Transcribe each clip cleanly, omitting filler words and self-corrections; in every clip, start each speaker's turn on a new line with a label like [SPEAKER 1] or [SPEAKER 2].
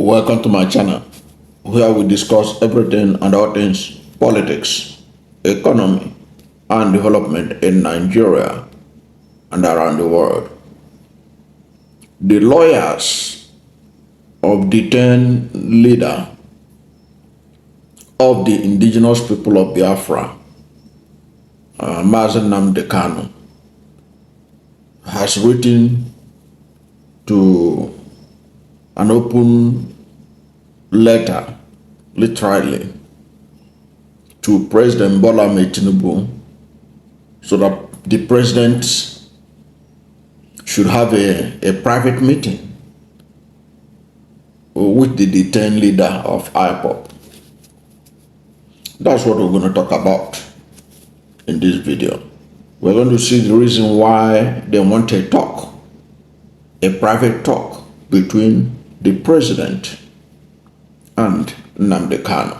[SPEAKER 1] Welcome to my channel, where we discuss everything and all things politics, economy, and development in Nigeria and around the world. The lawyers of detained leader of the Indigenous People of Biafra, Mazi Nnamdi Kanu, has written to an open letter, literally, to President Bola Ahmed Tinubu, so that the president should have a private meeting with the detained leader of IPOB. That's what we're going to talk about in this video. We're going to see the reason why they want a talk, a private talk between the president and Nnamdi Kanu.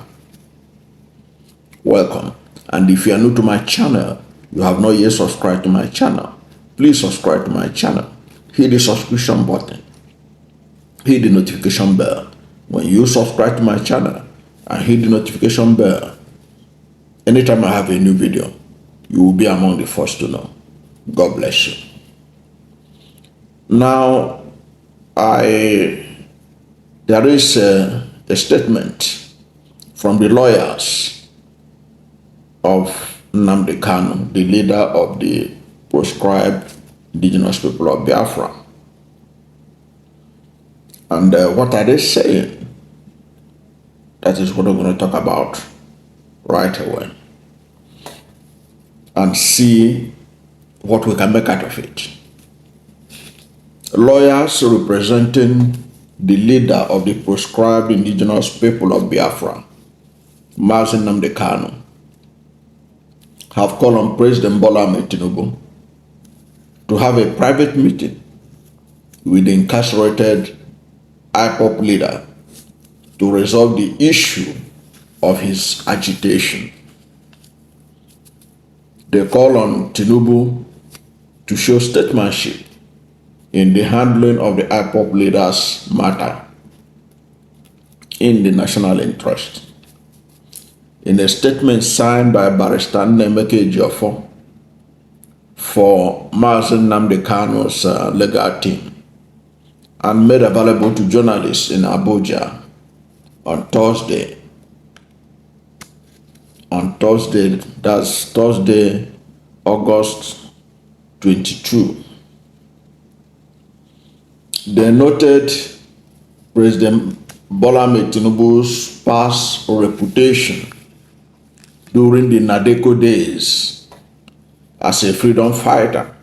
[SPEAKER 1] Welcome. And if you are new to my channel, you have not yet subscribed to my channel, please subscribe to my channel. Hit the subscription button. Hit the notification bell. When you subscribe to my channel and hit the notification bell, anytime I have a new video, you will be among the first to know. God bless you. Now, there is a statement from the lawyers of Nnamdi Kanu, the leader of the proscribed Indigenous People of Biafra. And what are they saying? That is what we're going to talk about right away and see what we can make out of it. Lawyers representing the leader of the proscribed Indigenous People of Biafra, Mazi Nnamdi Kanu, have called on President Bola Ahmed Tinubu to have a private meeting with the incarcerated IPOB leader to resolve the issue of his agitation. They call on Tinubu to show statesmanship in the handling of the IPOB leaders' matter in the national interest. In a statement signed by Barrister Nemeke Ejiofor for Mazi Nnamdi Kanu's legal team and made available to journalists in Abuja on Thursday, that's Thursday, August 22. They noted President Bola Ahmed Tinubu's past reputation during the Nadeko days as a freedom fighter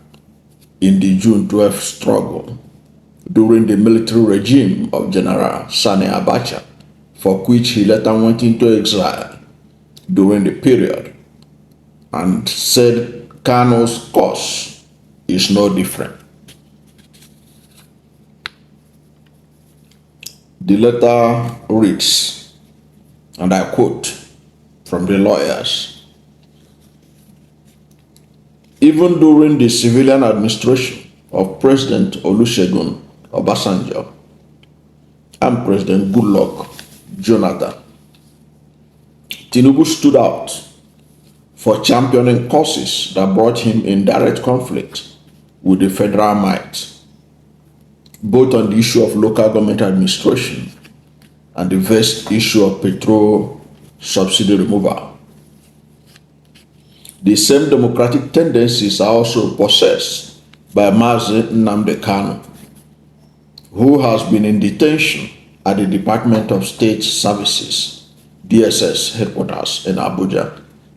[SPEAKER 1] in the June 12 struggle during the military regime of General Sani Abacha, for which he later went into exile during the period, and said Kanu's cause is no different. The letter reads, and I quote from the lawyers, "Even during the civilian administration of President Olusegun Obasanjo and President Goodluck Jonathan, Tinubu stood out for championing causes that brought him in direct conflict with the federal might, both on the issue of local government administration and the vast issue of petrol subsidy removal. The same democratic tendencies are also possessed by Mazi Nnamdi Kanu, who has been in detention at the Department of State Services, DSS headquarters in Abuja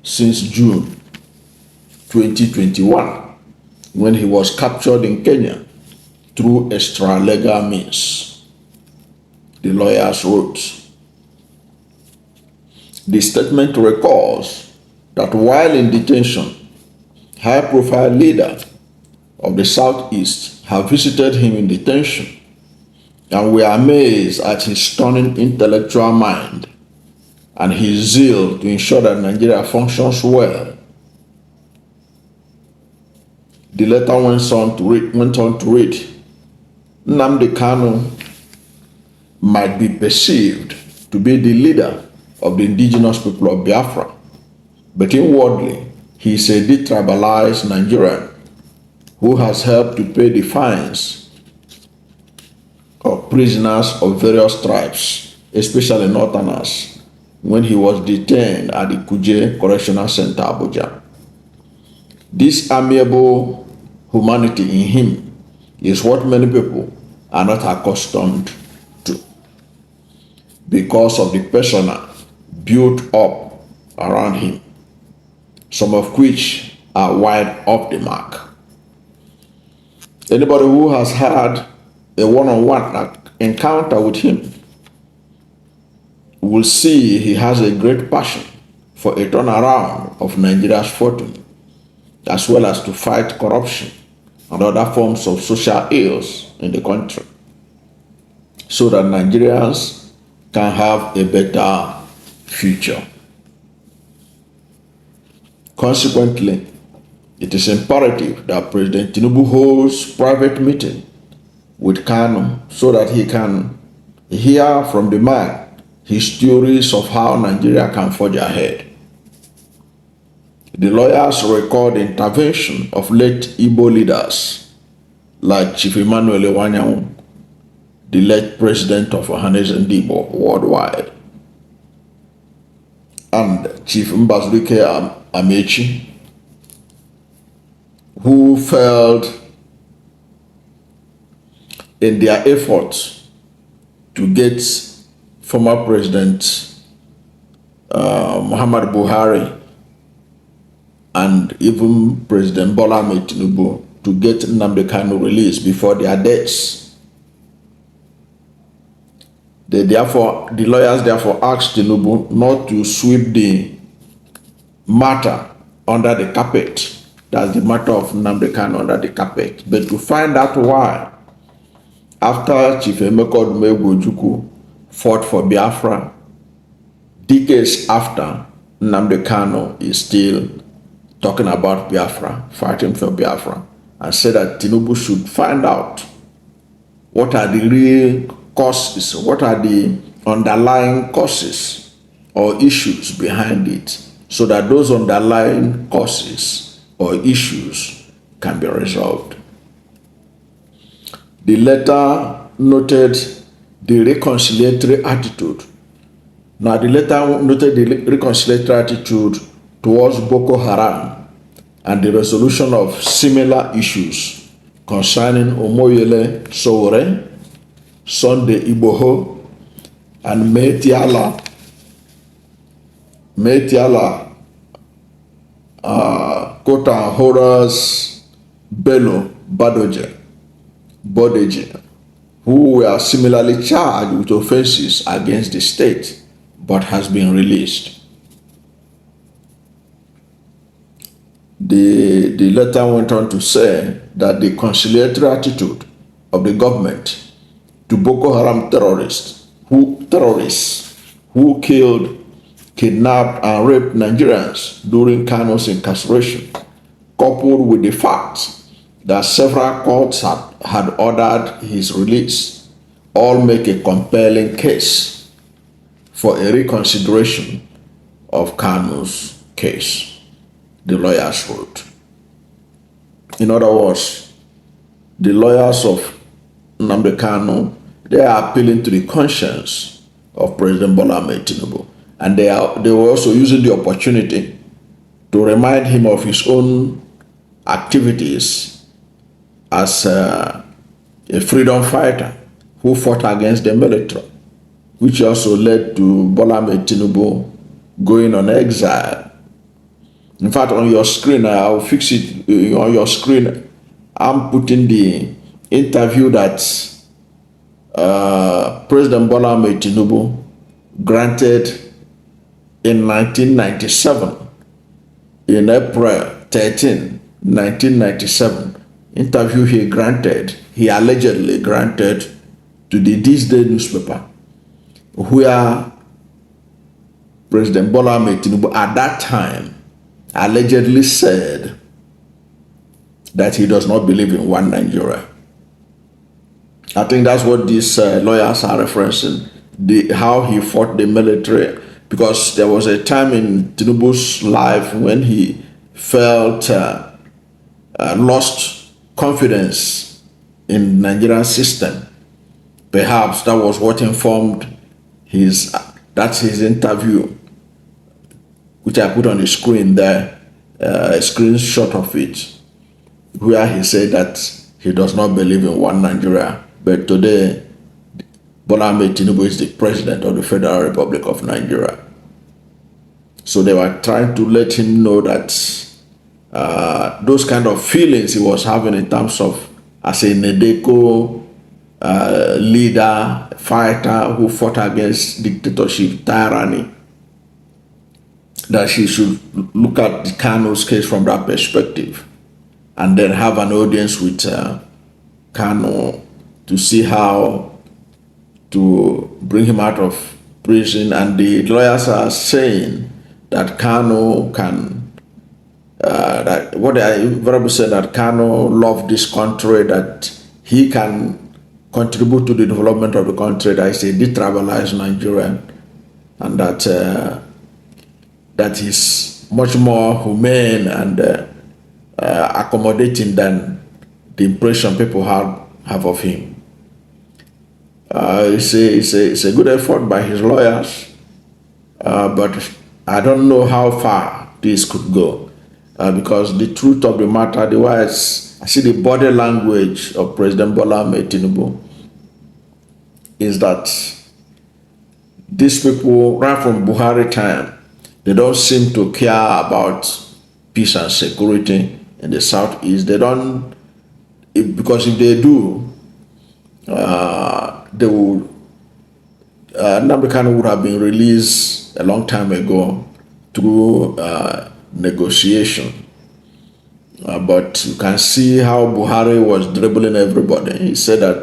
[SPEAKER 1] since June 2021, when he was captured in Kenya through extra-legal means," the lawyers wrote. The statement recalls that while in detention, high-profile leaders of the Southeast have visited him in detention and were amazed at his stunning intellectual mind and his zeal to ensure that Nigeria functions well. The letter went on to read, Nnamdi Kanu might be perceived to be the leader of the Indigenous People of Biafra, but inwardly he is a detribalized Nigerian who has helped to pay the fines of prisoners of various tribes, especially Northerners, when he was detained at the Kuje Correctional Center, Abuja. This amiable humanity in him is what many people are not accustomed to because of the persona built up around him, some of which are wide off the mark. Anybody who has had a one-on-one encounter with him will see he has a great passion for a turnaround of Nigeria's fortune, as well as to fight corruption and other forms of social ills in the country, so that Nigerians can have a better future. Consequently, it is imperative that President Tinubu holds private meeting with Kanu so that he can hear from the man his theories of how Nigeria can forge ahead. The lawyers record intervention of late Igbo leaders like Chief Emmanuel Iwanyanwu, the late president of Igbo worldwide, and Chief Mbazurike Amechi, who failed in their efforts to get former President Muhammad Buhari and even President Bola Ahmed Tinubu to get Nnamdi Kanu released before their deaths. The lawyers therefore asked Tinubu not to sweep the matter under the carpet. That's the matter of Nnamdi Kanu under the carpet, but to find out why, after Chief Emeka Odumegwu fought for Biafra, decades after, Nnamdi Kanu is still talking about Biafra, fighting for Biafra, and said that Tinubu should find out what are the real causes, what are the underlying causes or issues behind it, so that those underlying causes or issues can be resolved. The letter noted the reconciliatory attitude. Now, the letter noted the reconciliatory attitude towards Boko Haram and the resolution of similar issues concerning Omoyele Sowore, Sunday Igboho, and Metiala Kota Horace Bello Bodeje, who were similarly charged with offenses against the state but has been released. The letter went on to say that the conciliatory attitude of the government to Boko Haram terrorists who killed, kidnapped, and raped Nigerians during Kanu's incarceration, coupled with the fact that several courts had ordered his release, all make a compelling case for a reconsideration of Kanu's case, the lawyers wrote. In other words, the lawyers of Nnamdi Kanu, they are appealing to the conscience of President Bola Ahmed Tinubu, and they were also using the opportunity to remind him of his own activities as a freedom fighter who fought against the military, which also led to Bola Ahmed Tinubu going on exile. In fact, on your screen, I'll fix it on your screen. I'm putting the interview that President Bola Ahmed Tinubu granted in 1997, in April 13, 1997, interview he allegedly granted to the This Day newspaper, where President Bola Ahmed Tinubu at that time allegedly said that he does not believe in one Nigeria. I think that's what these lawyers are referencing, how he fought the military, because there was a time in Tinubu's life when he felt lost confidence in the Nigerian system. Perhaps that was what informed that's his interview, which I put on the screen there, a screenshot of it, where he said that he does not believe in one Nigeria. But today, Bola Ahmed Tinubu is the president of the Federal Republic of Nigeria. So they were trying to let him know that those kind of feelings he was having in terms of as a Nedeko leader, fighter who fought against dictatorship, tyranny, that she should look at the Kanu's case from that perspective and then have an audience with Kanu to see how to bring him out of prison. And the lawyers are saying that Kanu can, that what I verbally said, that Kanu loved this country, that he can contribute to the development of the country, that is a detribalized Nigerian, and that he's much more humane and accommodating than the impression people have of him. It's a good effort by his lawyers, but I don't know how far this could go, because the truth of the matter, the way I see the body language of President Bola Ahmed Tinubu is that these people, right from Buhari time, they don't seem to care about peace and security in the southeast. They don't, because if they do, they would, Nnamdi Kanu would have been released a long time ago through negotiation. But you can see how Buhari was dribbling everybody. He said that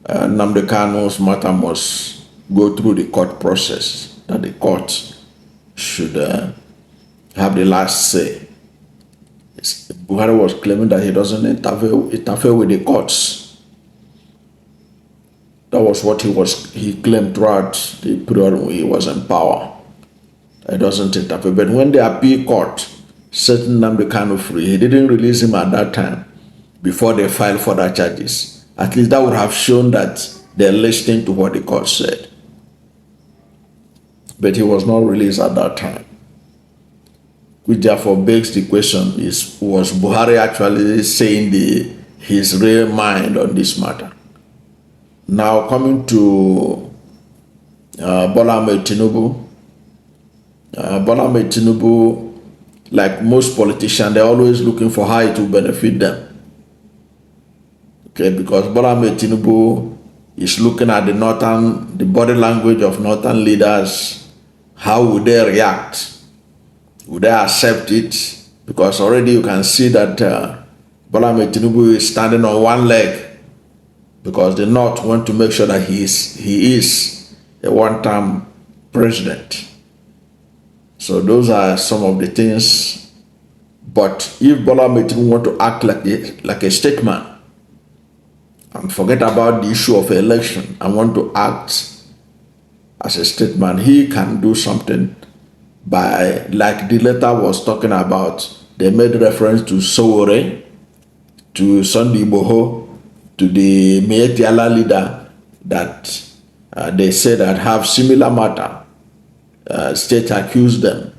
[SPEAKER 1] Nnamdi Kanu's matter must go through the court process, that the court should have the last say. Buhari was claiming that he doesn't interfere with the courts. That was what he claimed throughout the period when he was in power. He doesn't interfere. But when the appeal court set Nnamdi Kanu free, he didn't release him at that time before they filed further charges. At least that would have shown that they're listening to what the court said. But he was not released at that time, which therefore begs the question, was Buhari actually saying his real mind on this matter? Now coming to Bola Ahmed Tinubu. Bola Ahmed Tinubu, like most politicians, they're always looking for how it will benefit them. Okay, because Bola Ahmed Tinubu is looking at the body language of northern leaders. How would they react? Would they accept it? Because already you can see that Bola Ahmed Tinubu is standing on one leg, because the North want to make sure that he is a one-term president. So those are some of the things. But if Bola Ahmed Tinubu want to act like a statesman and forget about the issue of election and want to act as a statesman, he can do something by, like the letter was talking about, they made reference to Sowore, to Sunday Igboho, to the Mietiala leader that they say that have similar matter. State accused them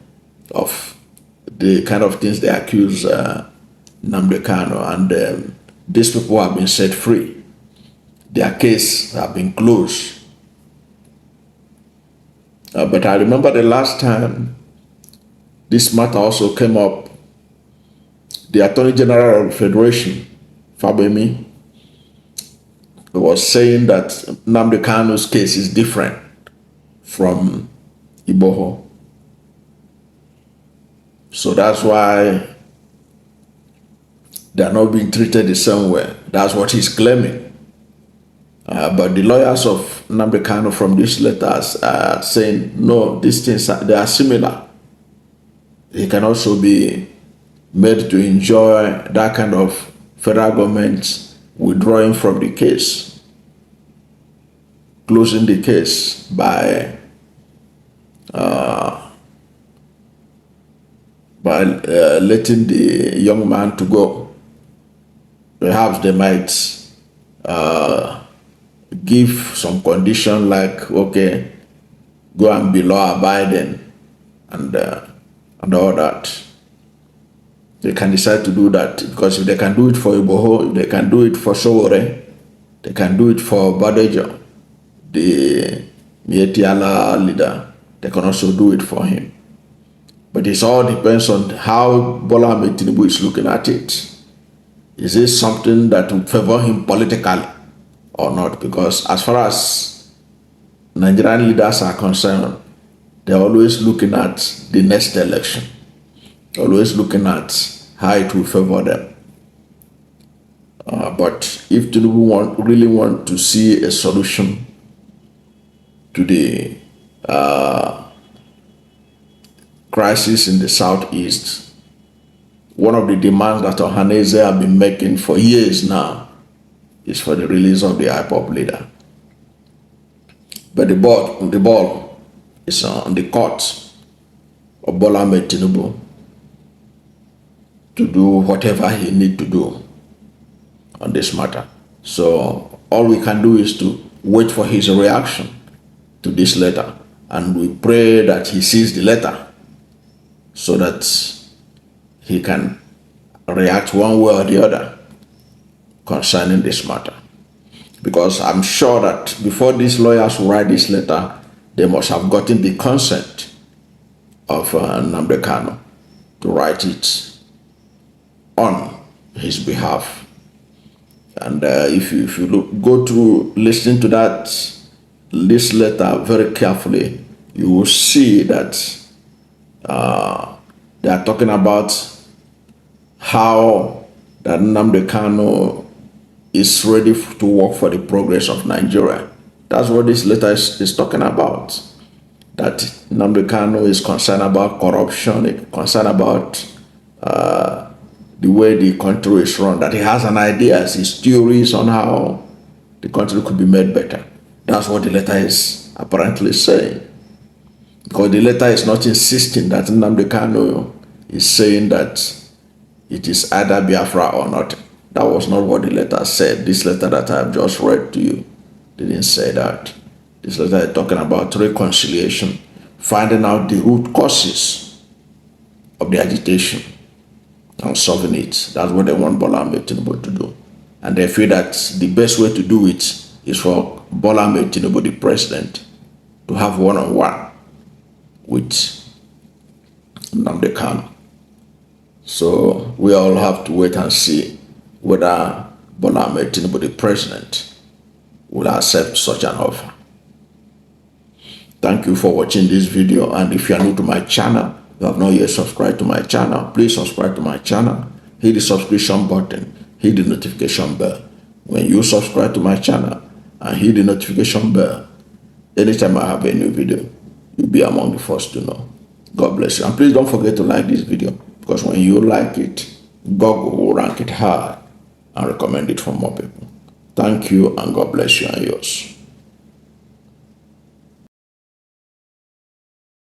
[SPEAKER 1] of the kind of things they accuse Nnamdi Kanu, and these people have been set free. Their case have been closed. But I remember the last time this matter also came up, the Attorney General of the Federation, Fabemi, was saying that Nnamdi Kanu's case is different from Igboho. So that's why they are not being treated the same way. That's what he's claiming. But the lawyers of Nnamdi Kanu from these letters are saying, no, these things, they are similar. He can also be made to enjoy that kind of federal government withdrawing from the case. closing the case by letting the young man to go. Perhaps they might give some condition like, okay, go and be law abiding and all that. They can decide to do that, because if they can do it for Iboho, if they can do it for Sowore, they can do it for Badejo, the Mietiala leader, they can also do it for him. But it all depends on how Bola Ahmed Tinubu is looking at it. Is it something that will favor him politically or not? Because as far as Nigerian leaders are concerned, they're always looking at the next election, always looking at how it will favor them. But if Tinubu really want to see a solution to the crisis in the southeast, one of the demands that Ohaneze have been making for years now is for the release of the IPOB leader. But the ball is on the court of Bola Ahmed Tinubu to do whatever he need to do on this matter. So all we can do is to wait for his reaction to this letter, and we pray that he sees the letter so that he can react one way or the other concerning this matter. Because I'm sure that before these lawyers write this letter, they must have gotten the consent of Nnamdi Kanu to write it on his behalf. And if you go through listening to this letter very carefully, you will see that they are talking about how that Nnamdi Kanu is ready to work for the progress of Nigeria. That's what this letter is talking about. That Nnamdi Kanu is concerned about corruption, concerned about the way the country is run, that he has an idea, his theories on how the country could be made better. That's what the letter is apparently saying. Because the letter is not insisting that Nnamdi Kanu is saying that it is either Biafra or not. That was not what the letter said. This letter that I have just read to you didn't say that. This letter is talking about reconciliation, finding out the root causes of the agitation and solving it. That's what they want Bola Ahmed Tinubu to do. And they feel that the best way to do it is for Bola Ahmed Tinubu, the president, to have one-on-one with Nnamdi Kanu. So we all have to wait and see whether Bola Ahmed Tinubu, the president, will accept such an offer. Thank you for watching this video, and if you are new to my channel, you have not yet subscribed to my channel, please subscribe to my channel, hit the subscription button, hit the notification bell. When you subscribe to my channel and hit the notification bell, anytime I have a new video, you'll be among the first to know. God bless you. And please don't forget to like this video, because when you like it, Google will rank it high and recommend it for more people. Thank you, and God bless you and yours.